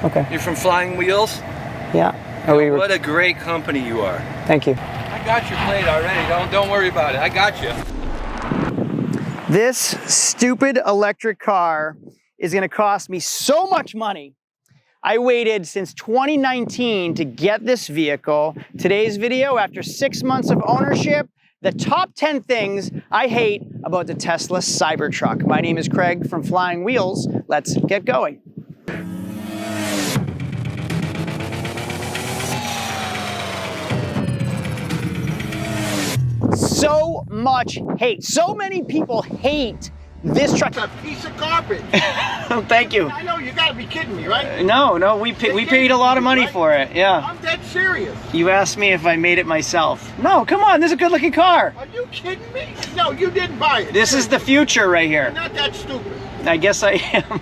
Okay. You're from Flying Wheels? Yeah. What a great company you are. Thank you. I got your plate already. Don't worry about it. I got you. This stupid electric car is going to cost me so much money. I waited since 2019 to get this vehicle. Today's video, after 6 months of ownership, the top 10 things I hate about the Tesla Cybertruck. My name is Craig from Flying Wheels. Let's get going. So much hate. So many people hate this truck. It's a piece of carpet. Thank you. I know, you gotta be kidding me, right? No, we paid a lot of money for it, yeah. I'm dead serious. You asked me if I made it myself. No, come on, this is a good looking car. Are you kidding me? No, you didn't buy it. This is the future right here. You're not that stupid. I guess I am.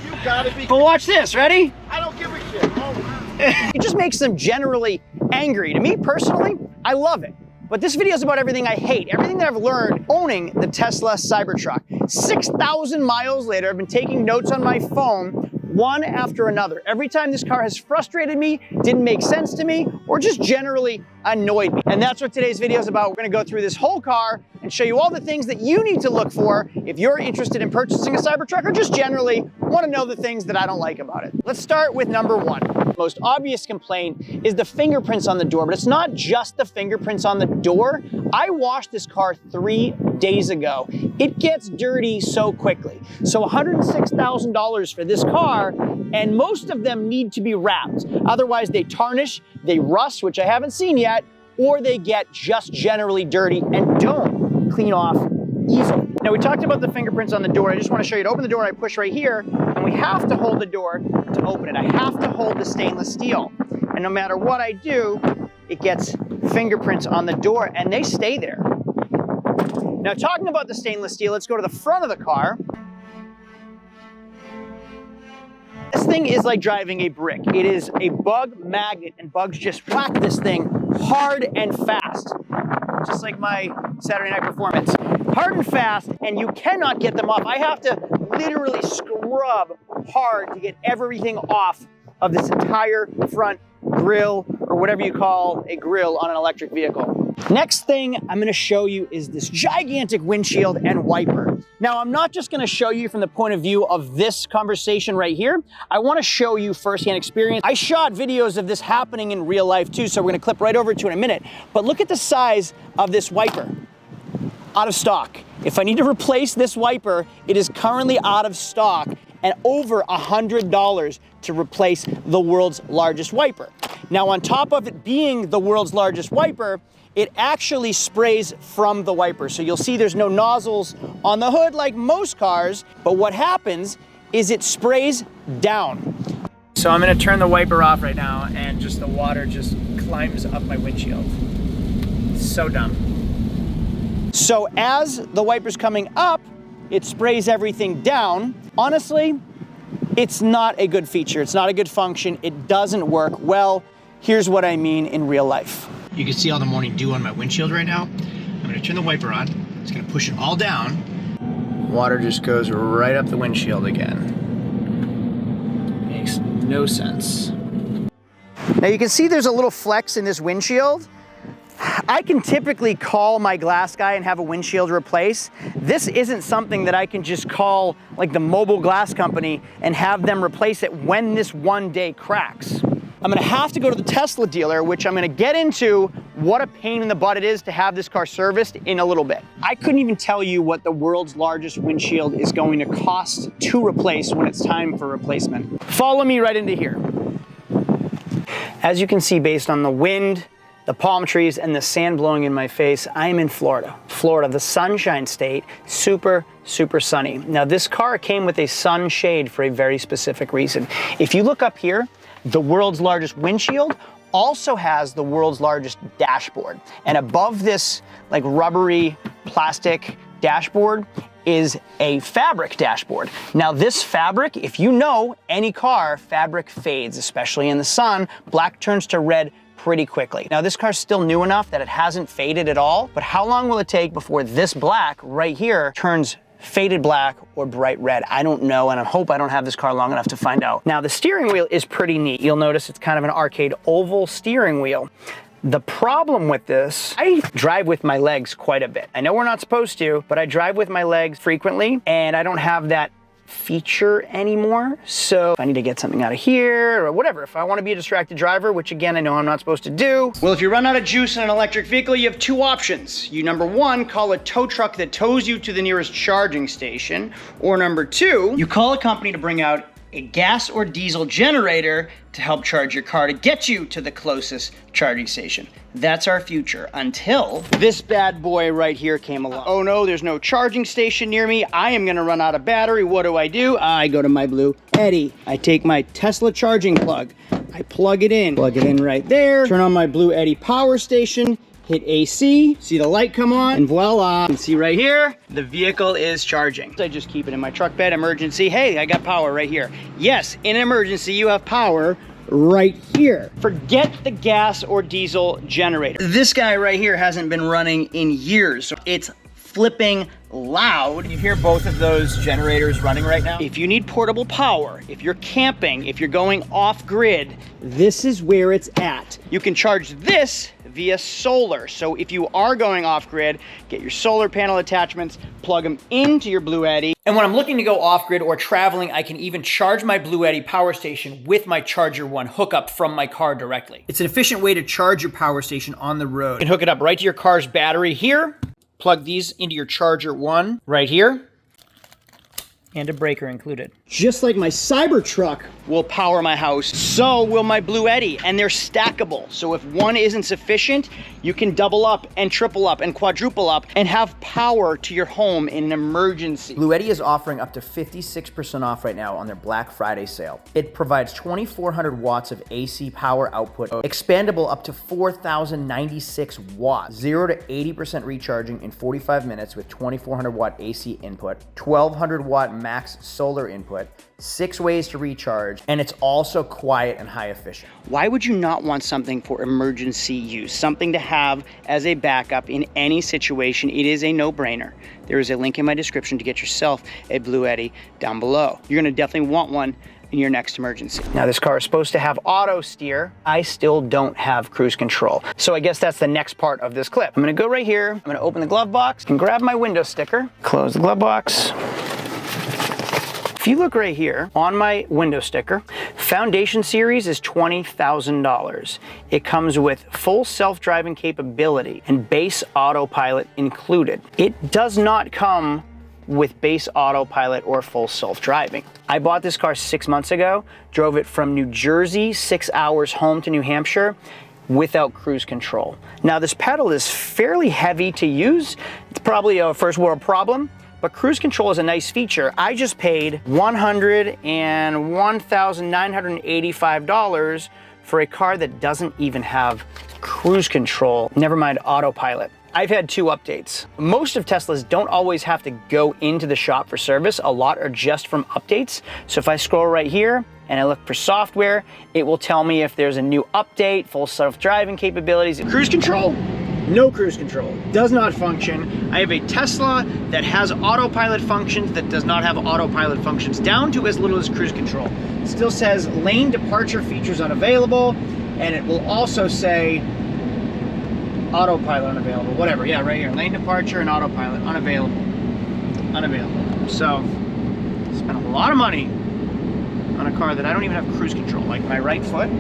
You gotta be. But watch this, ready? I don't give a shit. It just makes them generally angry. To me personally, I love it. But this video is about everything I hate, everything that I've learned owning the Tesla Cybertruck. 6,000 miles later, I've been taking notes on my phone, one after another. Every time this car has frustrated me, didn't make sense to me, or just generally annoyed me. And that's what today's video is about. We're gonna go through this whole car and show you all the things that you need to look for if you're interested in purchasing a Cybertruck or just generally want to know the things that I don't like about it. Let's start with number one. The most obvious complaint is the fingerprints on the door, but it's not just the fingerprints on the door. I washed this car 3 days ago. It gets dirty so quickly. So $106,000 for this car, and most of them need to be wrapped. Otherwise they tarnish, they rust, which I haven't seen yet, or they get just generally dirty and don't clean off easily. Now we talked about the fingerprints on the door. I just want to show you. To open the door, I push right here, and we have to hold the door to open it. I have to hold the stainless steel. And no matter what I do, it gets fingerprints on the door, and they stay there. Now talking about the stainless steel, let's go to the front of the car. This thing is like driving a brick. It is a bug magnet, and bugs just whack this thing hard and fast. Just like my Saturday night performance. Hard and fast, and you cannot get them off. I have to literally scrub hard to get everything off of this entire front grille, or whatever you call a grille on an electric vehicle. Next thing I'm gonna show you is this gigantic windshield and wiper. Now, I'm not just gonna show you from the point of view of this conversation right here. I wanna show you firsthand experience. I shot videos of this happening in real life too, so we're gonna clip right over to it in a minute. But look at the size of this wiper. Out of stock. If I need to replace this wiper, it is currently out of stock, and over $100 to replace the world's largest wiper. Now, on top of it being the world's largest wiper, it actually sprays from the wiper. So you'll see there's no nozzles on the hood like most cars, but what happens is it sprays down. So I'm gonna turn the wiper off right now, and just the water just climbs up my windshield. It's so dumb. So as the wiper's coming up, it sprays everything down. Honestly, it's not a good feature. It's not a good function. It doesn't work well. Here's what I mean in real life. You can see all the morning dew on my windshield right now. I'm gonna turn the wiper on. It's gonna push it all down. Water just goes right up the windshield again. Makes no sense. Now you can see there's a little flex in this windshield. I can typically call my glass guy and have a windshield replace. This isn't something that I can just call like the mobile glass company and have them replace it when this one day cracks. I'm gonna have to go to the Tesla dealer, which I'm gonna get into what a pain in the butt it is to have this car serviced in a little bit. I couldn't even tell you what the world's largest windshield is going to cost to replace when it's time for replacement. Follow me right into here. As you can see, based on the wind, the palm trees, and the sand blowing in my face, I'm in Florida. Florida, the sunshine state, super, super sunny. Now this car came with a sunshade for a very specific reason. If you look up here, the world's largest windshield also has the world's largest dashboard. And above this like rubbery plastic dashboard is a fabric dashboard. Now this fabric, if you know any car, fabric fades, especially in the sun. Black turns to red pretty quickly. Now this car's still new enough that it hasn't faded at all, but how long will it take before this black right here turns faded black, or bright red. I don't know, and I hope I don't have this car long enough to find out. Now, the steering wheel is pretty neat. You'll notice it's kind of an arcade oval steering wheel. The problem with this, I drive with my legs quite a bit. I know we're not supposed to, but I drive with my legs frequently, and I don't have that feature anymore. So if I need to get something out of here or whatever, if I want to be a distracted driver, which again, I know I'm not supposed to do. Well, if you run out of juice in an electric vehicle, you have two options. You, number one, call a tow truck that tows you to the nearest charging station. Or number two, you call a company to bring out a gas or diesel generator to help charge your car to get you to the closest charging station. That's our future until this bad boy right here came along. Oh no, there's no charging station near me. I am gonna run out of battery. What do? I go to my Bluetti. I take my Tesla charging plug. I plug it in right there. Turn on my Bluetti power station. Hit AC, see the light come on, and voila. You can see right here, the vehicle is charging. I just keep it in my truck bed, emergency. Hey, I got power right here. Yes, in an emergency, you have power right here. Forget the gas or diesel generator. This guy right here hasn't been running in years. So it's flipping loud. You hear both of those generators running right now? If you need portable power, if you're camping, if you're going off grid, this is where it's at. You can charge this via solar. So if you are going off grid, get your solar panel attachments, plug them into your Bluetti. And when I'm looking to go off grid or traveling, I can even charge my Bluetti power station with my Charger One hookup from my car directly. It's an efficient way to charge your power station on the road. You can hook it up right to your car's battery here, plug these into your Charger One right here, and a breaker included. Just like my Cybertruck will power my house, so will my Bluetti, and they're stackable. So if one isn't sufficient, you can double up and triple up and quadruple up and have power to your home in an emergency. Bluetti is offering up to 56% off right now on their Black Friday sale. It provides 2,400 watts of AC power output, expandable up to 4,096 watts, 0 to 80% recharging in 45 minutes with 2,400 watt AC input, 1,200 watt max solar input, 6 ways to recharge, and it's also quiet and high efficient. Why would you not want something for emergency use? Something to have as a backup in any situation. It is a no-brainer. There is a link in my description to get yourself a Bluetti down below. You're gonna definitely want one in your next emergency. Now this car is supposed to have auto steer. I still don't have cruise control. So I guess that's the next part of this clip. I'm gonna go right here, I'm gonna open the glove box and grab my window sticker, close the glove box. If you look right here on my window sticker, Foundation Series is $20,000. It comes with full self-driving capability and base autopilot included. It does not come with base autopilot or full self-driving. I bought this car 6 months ago, drove it from New Jersey, 6 hours home to New Hampshire without cruise control. Now this pedal is fairly heavy to use. It's probably a first world problem. But cruise control is a nice feature. I just paid $101,985 for a car that doesn't even have cruise control, never mind autopilot. I've had 2 updates. Most of Teslas don't always have to go into the shop for service. A lot are just from updates. So if I scroll right here and I look for software, it will tell me if there's a new update, full self-driving capabilities. Cruise control? No cruise control, does not function. I have a Tesla that has autopilot functions that does not have autopilot functions, down to as little as cruise control. It still says lane departure features unavailable, and it will also say autopilot unavailable, whatever, yeah, right here, lane departure and autopilot unavailable, So, spent a lot of money on a car that I don't even have cruise control. Like my right foot,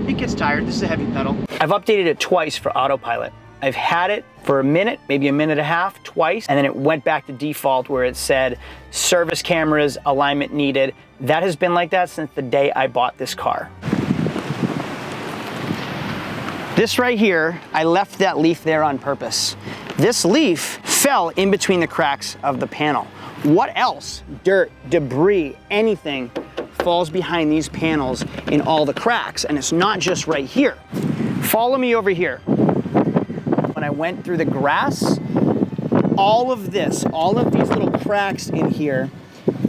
it gets tired. This is a heavy pedal. I've updated it twice for autopilot. I've had it for a minute, maybe a minute and a half, twice, and then it went back to default where it said service cameras, alignment needed. That has been like that since the day I bought this car. This right here, I left that leaf there on purpose. This leaf fell in between the cracks of the panel. What else? Dirt, debris, anything falls behind these panels in all the cracks, and it's not just right here. Follow me over here. When I went through the grass, all of these little cracks in here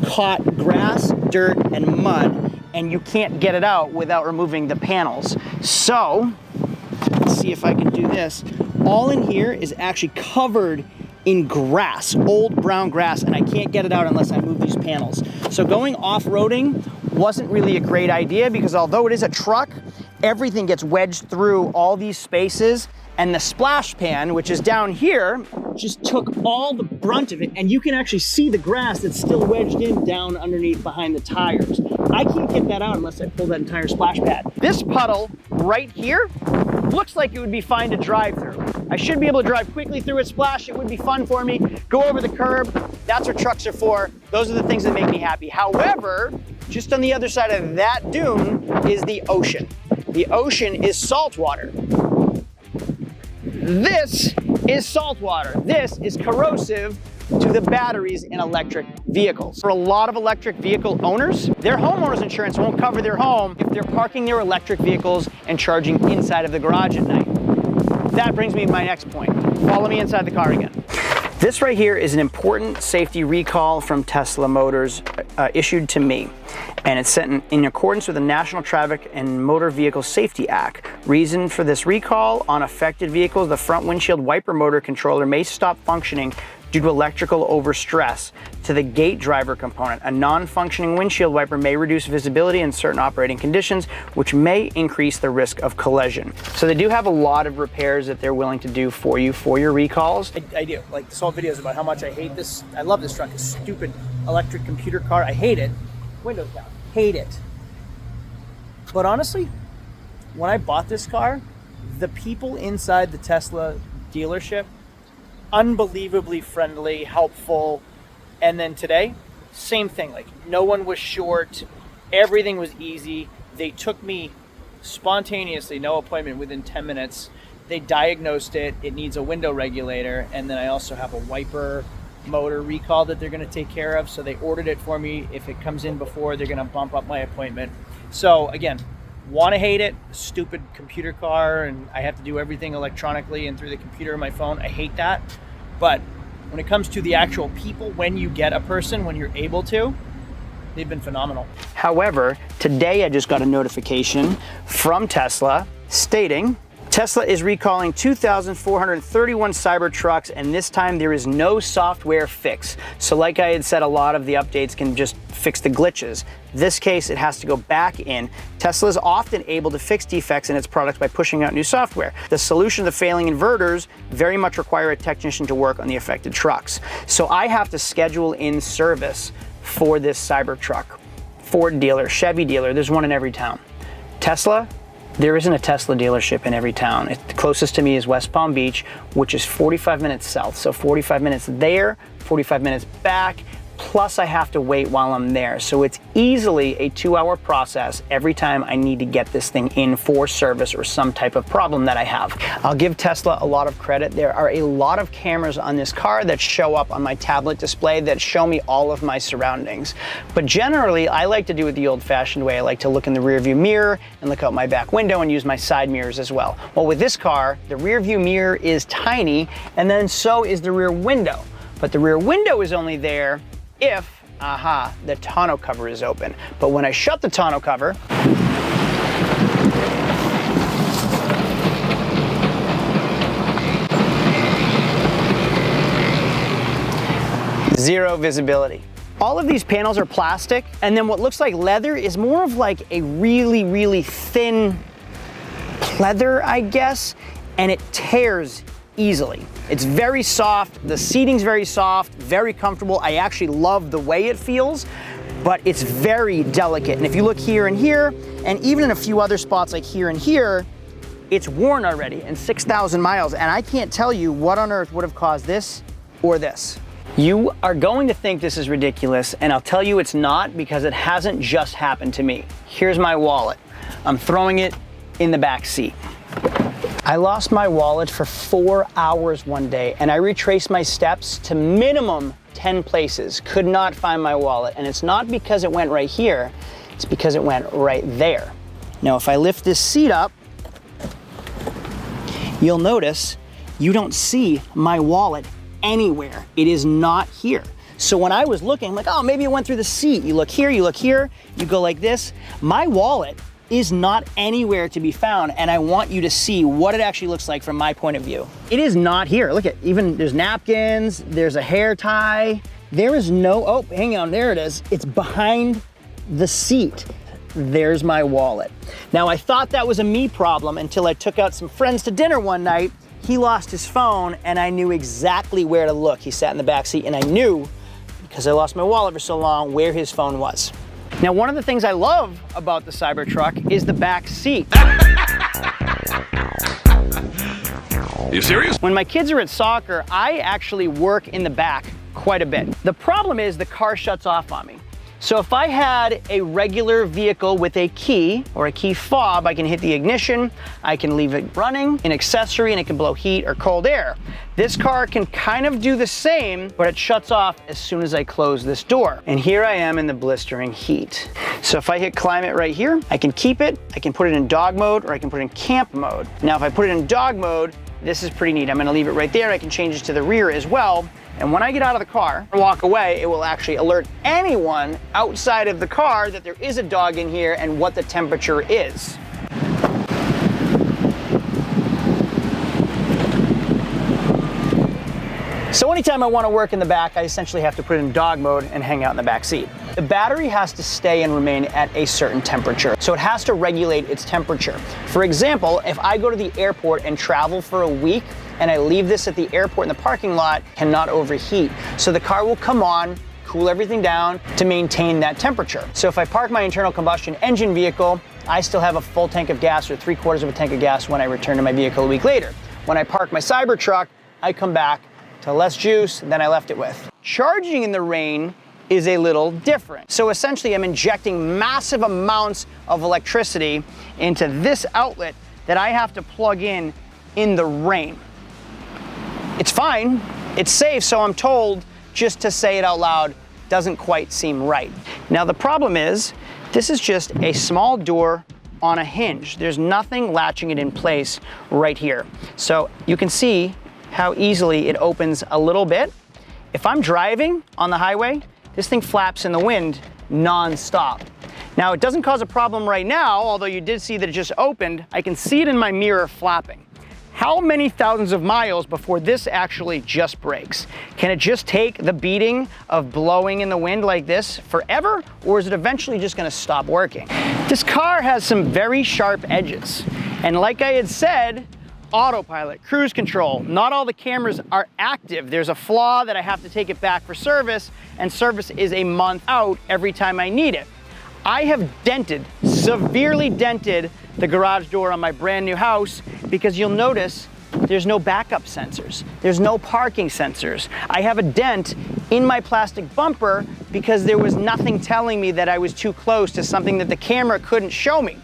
caught grass, dirt, and mud, and you can't get it out without removing the panels. So, let's see if I can do this. All in here is actually covered in grass, old brown grass, and I can't get it out unless I move these panels. So going off-roading wasn't really a great idea because although it is a truck, everything gets wedged through all these spaces, and the splash pan, which is down here, just took all the brunt of it, and you can actually see the grass that's still wedged in down underneath behind the tires. I can't get that out unless I pull that entire splash pad. This puddle right here looks like it would be fine to drive through. I should be able to drive quickly through it, splash, it would be fun for me. Go over the curb, that's what trucks are for. Those are the things that make me happy. However, just on the other side of that dune is the ocean. The ocean is salt water. This is salt water. This is corrosive to the batteries in electric vehicles. For a lot of electric vehicle owners, their homeowner's insurance won't cover their home if they're parking their electric vehicles and charging inside of the garage at night. That brings me to my next point. Follow me inside the car again. This right here is an important safety recall from Tesla Motors issued to me. And it's sent in accordance with the National Traffic and Motor Vehicle Safety Act. Reason for this recall: on affected vehicles, the front windshield wiper motor controller may stop functioning due to electrical overstress to the gate driver component. A non-functioning windshield wiper may reduce visibility in certain operating conditions, which may increase the risk of collision. So they do have a lot of repairs that they're willing to do for you for your recalls. I do. Like, this whole video is about how much I hate this. I love this truck, this stupid electric computer car. I hate it. Windows down. Hate it. But honestly, when I bought this car, the people inside the Tesla dealership, unbelievably friendly, helpful. And then today, same thing. Like, no one was short. Everything was easy. They took me spontaneously, no appointment, within 10 minutes. They diagnosed it. It needs a window regulator. And then I also have a wiper motor recall that they're going to take care of. So they ordered it for me. If it comes in before, they're going to bump up my appointment. So again, want to hate it, stupid computer car, and I have to do everything electronically and through the computer on my phone. I hate that. But when it comes to the actual people, when you get a person, when you're able to, they've been phenomenal. However, today I just got a notification from Tesla stating Tesla is recalling 2,431 Cybertrucks, and this time there is no software fix. So like I had said, a lot of the updates can just fix the glitches. This case, it has to go back in. Tesla is often able to fix defects in its products by pushing out new software. The solution to the failing inverters very much require a technician to work on the affected trucks. So I have to schedule in service for this Cybertruck. Ford dealer, Chevy dealer, there's one in every town. Tesla, there isn't a Tesla dealership in every town. The closest to me is West Palm Beach, which is 45 minutes south. So 45 minutes there, 45 minutes back, plus I have to wait while I'm there. So it's easily a 2-hour process every time I need to get this thing in for service or some type of problem that I have. I'll give Tesla a lot of credit. There are a lot of cameras on this car that show up on my tablet display that show me all of my surroundings. But generally, I like to do it the old-fashioned way. I like to look in the rearview mirror and look out my back window and use my side mirrors as well. Well, with this car, the rearview mirror is tiny, and then so is the rear window. But the rear window is only there if, the tonneau cover is open. But when I shut the tonneau cover, zero visibility. All of these panels are plastic, and then what looks like leather is more of like a really, really thin pleather, I guess, and it tears easily. It's very soft, the seating's very soft, very comfortable. I actually love the way it feels, but it's very delicate. And if you look here and here, and even in a few other spots like here and here, it's worn already and 6,000 miles, and I can't tell you what on earth would have caused this or this. You are going to think this is ridiculous, and I'll tell you it's not, because it hasn't just happened to me. Here's my wallet. I'm throwing it in the back seat. I lost my wallet for 4 hours one day, and I retraced my steps to minimum 10 places. Could not find my wallet, and it's not because it went right here, it's because it went right there. Now, if I lift this seat up, you'll notice you don't see my wallet anywhere. It is not here. So when I was looking, I'm like, oh, maybe it went through the seat. You look here, you go like this. My wallet is not anywhere to be found, and I want you to see what it actually looks like from my point of view. It is not here. Look at, even there's napkins, there's a hair tie. There is no, oh, hang on, there it is. It's behind the seat. There's my wallet. Now, I thought that was a me problem until I took out some friends to dinner one night. He lost his phone, and I knew exactly where to look. He sat in the back seat, and I knew, because I lost my wallet for so long, where his phone was. Now, one of the things I love about the Cybertruck is the back seat. You serious? When my kids are at soccer, I actually work in the back quite a bit. The problem is the car shuts off on me. So if I had a regular vehicle with a key or a key fob, I can hit the ignition, I can leave it running, an accessory, and it can blow heat or cold air. This car can kind of do the same, but it shuts off as soon as I close this door. And here I am in the blistering heat. So if I hit climate right here, I can keep it, I can put it in dog mode, or I can put it in camp mode. Now, if I put it in dog mode, this is pretty neat. I'm gonna leave it right there. I can change it to the rear as well. And when I get out of the car and walk away, it will actually alert anyone outside of the car that there is a dog in here and what the temperature is. So anytime I want to work in the back, I essentially have to put it in dog mode and hang out in the back seat. The battery has to stay and remain at a certain temperature, so it has to regulate its temperature. For example, if I go to the airport and travel for a week, and I leave this at the airport in the parking lot, cannot overheat. So the car will come on, cool everything down to maintain that temperature. So if I park my internal combustion engine vehicle, I still have a full tank of gas or 3/4 of a tank of gas when I return to my vehicle a week later. When I park my Cybertruck, I come back to less juice than I left it with. Charging in the rain is a little different. So essentially I'm injecting massive amounts of electricity into this outlet that I have to plug in the rain. It's fine, it's safe, so I'm told. Just to say it out loud doesn't quite seem right. Now the problem is, this is just a small door on a hinge. There's nothing latching it in place right here. So you can see how easily it opens a little bit. If I'm driving on the highway, this thing flaps in the wind non-stop. Now it doesn't cause a problem right now, although you did see that it just opened. I can see it in my mirror flapping. How many thousands of miles before this actually just breaks? Can it just take the beating of blowing in the wind like this forever, or is it eventually just gonna stop working? This car has some very sharp edges, and like I had said, autopilot, cruise control, not all the cameras are active. There's a flaw that I have to take it back for service, and service is a month out every time I need it. I have dented, severely dented, the garage door on my brand new house because you'll notice there's no backup sensors. There's no parking sensors. I have a dent in my plastic bumper because there was nothing telling me that I was too close to something that the camera couldn't show me.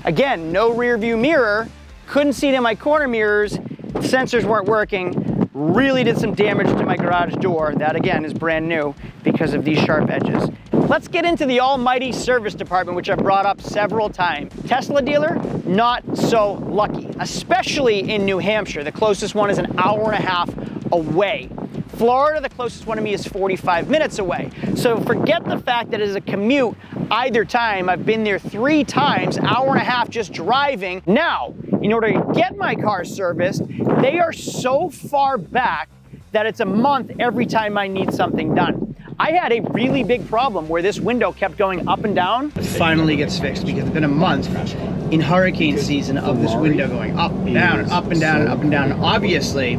Again, no rear view mirror, couldn't see it in my corner mirrors, sensors weren't working, really did some damage to my garage door. That again is brand new because of these sharp edges. Let's get into the almighty service department, which I've brought up several times. Tesla dealer, not so lucky, especially in New Hampshire. The closest one is an hour and a half away. Florida, the closest one to me is 45 minutes away. So forget the fact that it is a commute either time. I've been there 3 times, hour and a half just driving. Now, in order to get my car serviced, they are so far back that it's a month every time I need something done. I had a really big problem where this window kept going up and down. It finally gets fixed because it's been a month in hurricane season of this window going up and down and up and down and up and down. Obviously,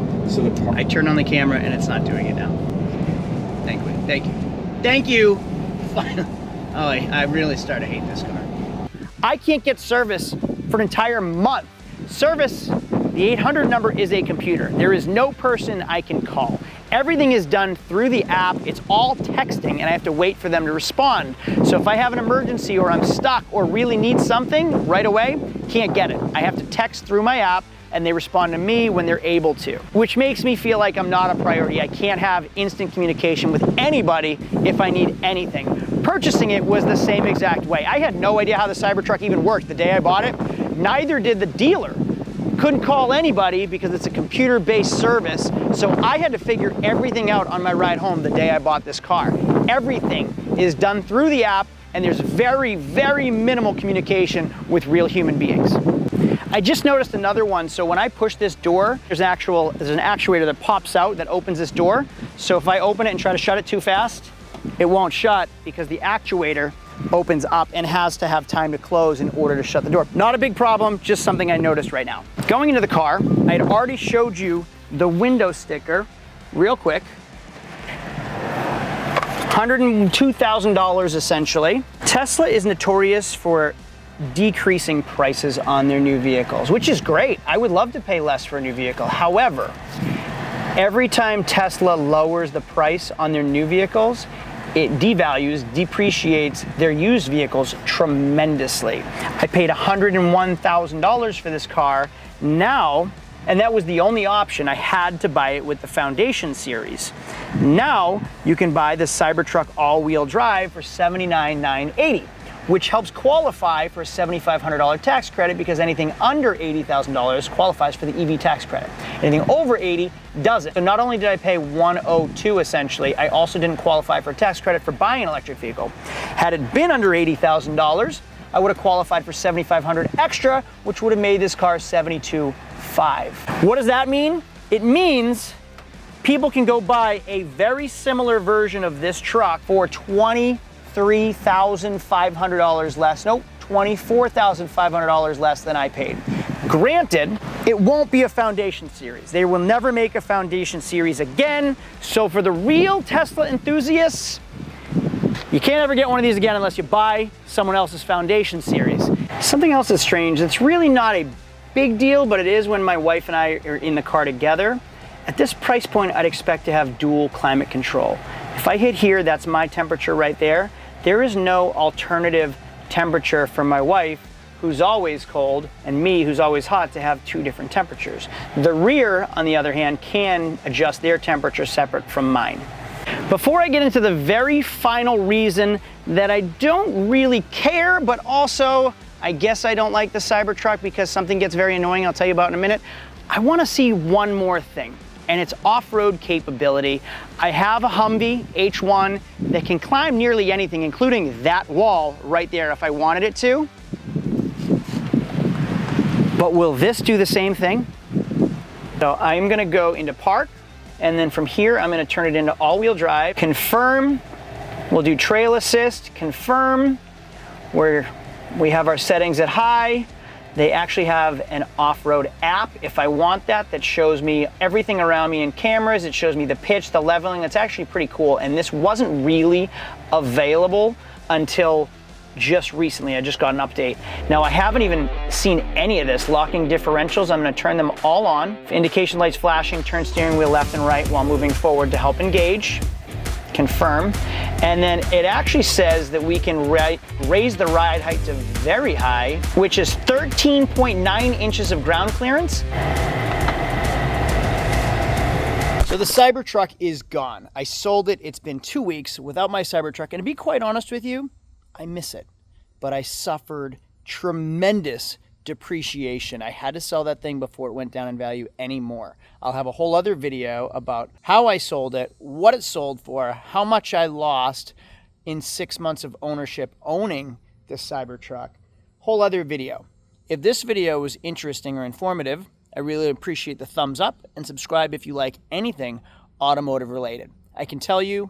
I turned on the camera and it's not doing it now. Thank you, thank you. Thank you. Finally. Oh, I really start to hate this car. I can't get service for an entire month. Service, the 800 number is a computer. There is no person I can call. Everything is done through the app. It's all texting and I have to wait for them to respond. So if I have an emergency or I'm stuck or really need something right away, can't get it. I have to text through my app and they respond to me when they're able to, which makes me feel like I'm not a priority. I can't have instant communication with anybody if I need anything. Purchasing it was the same exact way. I had no idea how the Cybertruck even worked the day I bought it. Neither did the dealer. Couldn't call anybody because it's a computer-based service, so I had to figure everything out on my ride home the day I bought this car. Everything is done through the app and there's very, very minimal communication with real human beings. I just noticed another one. So when I push this door, there's an actuator that pops out that opens this door. So if I open it and try to shut it too fast, it won't shut because the actuator opens up and has to have time to close in order to shut the door. Not a big problem, just something I noticed right now. Going into the car, I had already showed you the window sticker real quick. $102,000 essentially. Tesla is notorious for decreasing prices on their new vehicles, which is great. I would love to pay less for a new vehicle. However, every time Tesla lowers the price on their new vehicles, it devalues, depreciates their used vehicles tremendously. I paid $101,000 for this car now, and that was the only option. I had to buy it with the Foundation Series. Now you can buy the Cybertruck all-wheel drive for $79,980, which helps qualify for a $7,500 tax credit because anything under $80,000 qualifies for the EV tax credit. Anything over 80 doesn't. So not only did I pay $102 essentially, I also didn't qualify for a tax credit for buying an electric vehicle. Had it been under $80,000, I would have qualified for $7,500 extra, which would have made this car $72,500. What does that mean? It means people can go buy a very similar version of this truck for $23,500 less. Nope, $24,500 less than I paid. Granted, it won't be a Foundation Series. They will never make a Foundation Series again. So for the real Tesla enthusiasts, you can't ever get one of these again unless you buy someone else's Foundation Series. Something else that's strange, it's really not a big deal, but it is when my wife and I are in the car together. At this price point, I'd expect to have dual climate control. If I hit here, that's my temperature right there. There is no alternative temperature for my wife, who's always cold, and me, who's always hot, to have two different temperatures. The rear, on the other hand, can adjust their temperature separate from mine. Before I get into the very final reason that I don't really care, but also I guess I don't like the Cybertruck because something gets very annoying, I'll tell you about in a minute, I want to see one more thing, and it's off-road capability. I have a Humvee H1 that can climb nearly anything, including that wall right there if I wanted it to. But will this do the same thing? So I'm going to go into park, and then from here I'm going to turn it into all-wheel drive. Confirm. We'll do trail assist. Confirm. Where we have our settings at high. They actually have an off-road app if I want that shows me everything around me in cameras. It shows me the pitch, the leveling. It's actually pretty cool, and this wasn't really available until just recently. I just got an update. Now I haven't even seen any of this. Locking differentials, I'm going to turn them all on. Indication lights flashing, turn steering wheel left and right while moving forward to help engage. Confirm. And then it actually says that we can raise the ride height to very high, which is 13.9 inches of ground clearance. So the Cybertruck is gone. I sold it. It's been 2 weeks without my Cybertruck. And to be quite honest with you, I miss it. But I suffered tremendous depreciation. I had to sell that thing before it went down in value anymore. I'll have a whole other video about how I sold it, what it sold for, how much I lost in 6 months of ownership owning this Cybertruck. Whole other video. If this video was interesting or informative, I really appreciate the thumbs up and subscribe if you like anything automotive related. I can tell you,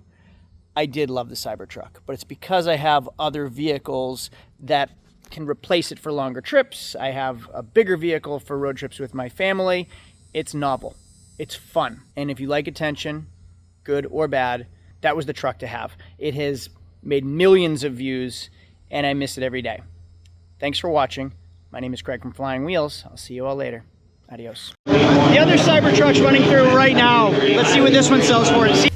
I did love the Cybertruck, but it's because I have other vehicles that can replace it for longer trips. I have a bigger vehicle for road trips with my family. It's novel. It's fun. And if you like attention, good or bad, that was the truck to have. It has made millions of views, and I miss it every day. Thanks for watching. My name is Craig from Flying Wheels. I'll see you all later. Adios. The other Cybertruck's running through right now. Let's see what this one sells for.